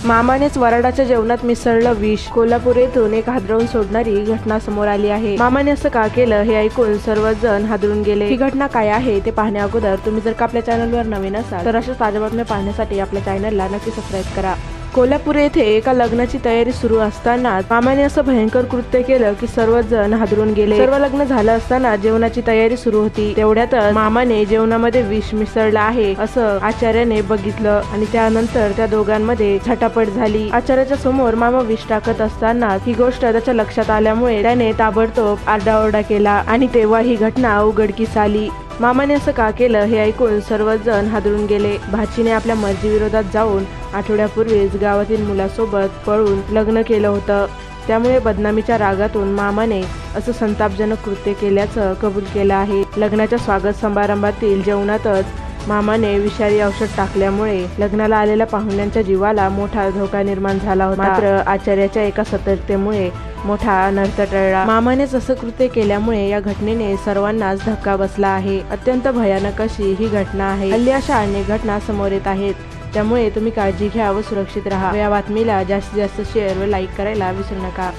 मामानेच वराडाच्या जेवणात मिसळलं विष। कोल्हापूर येथून एक हादरवून सोडणारी घटना समोर आली आहे। मामाने असं का केलं हे ऐकून सर्वजण हादरून गेले। ही घटना काय आहे ते पाहण्या अगोदर तुम्ही जर का आपल्या चॅनलवर नवीन असाल तर अशा ताज्या बातम्या पाहण्यासाठी आपल्या चॅनलला नक्की सबस्क्राईब करा। कोल्हापूर येथे एका लग्नाची तयारी सुरू असताना मामाने असं भयंकर कृत्य केलं की सर्वजण हादरून गेले। सर्व लग्न झालं असताना जेवणाची तयारी सुरू होती, तेवढ्यातच मामाने जेवणामध्ये विष मिसळलं आहे असं आचार्याने बघितलं आणि त्यानंतर त्या दोघांमध्ये झटापट झाली। आचार्याच्या समोर मामा विष टाकत असताना ही गोष्ट त्याच्या लक्षात आल्यामुळे त्याने ताबडतोब आरडाओरडा केला आणि तेव्हा ही घटना उघडकीस आली। मामाने असं का केलं हे ऐकून सर्वजण हादरून गेले। भाचीने आपल्या मर्जीविरोधात जाऊन आठवड्यापूर्वीच गावातील मुलासोबत पळून लग्न केलं होतं, त्यामुळे बदनामीच्या रागातून मामाने असं संतापजनक कृत्य केल्याचं कबूल केलं आहे। लग्नाच्या स्वागत समारंभातील जेवणातच मामाने विषारी औषध टाकल्यामुळे लग्नाला आलेल्या पाहुण्यांच्या जीवाला मोठा धोका निर्माण झाला होता। मात्र आचार्याच्या एका सतर्कतेमुळे मोठा अनर्थ टळला। मामानेच असं कृत्य केल्यामुळे या घटनेने सर्वांनाच धक्का बसला आहे। अत्यंत भयानक अशी ही घटना आहे। हल्ली अशा अनेक घटना समोर येत आहेत, त्यामुळे तुम्ही काळजी घ्या व सुरक्षित राहा। या बातमीला जास्तीत जास्त शेअर व लाईक करायला विसरू नका।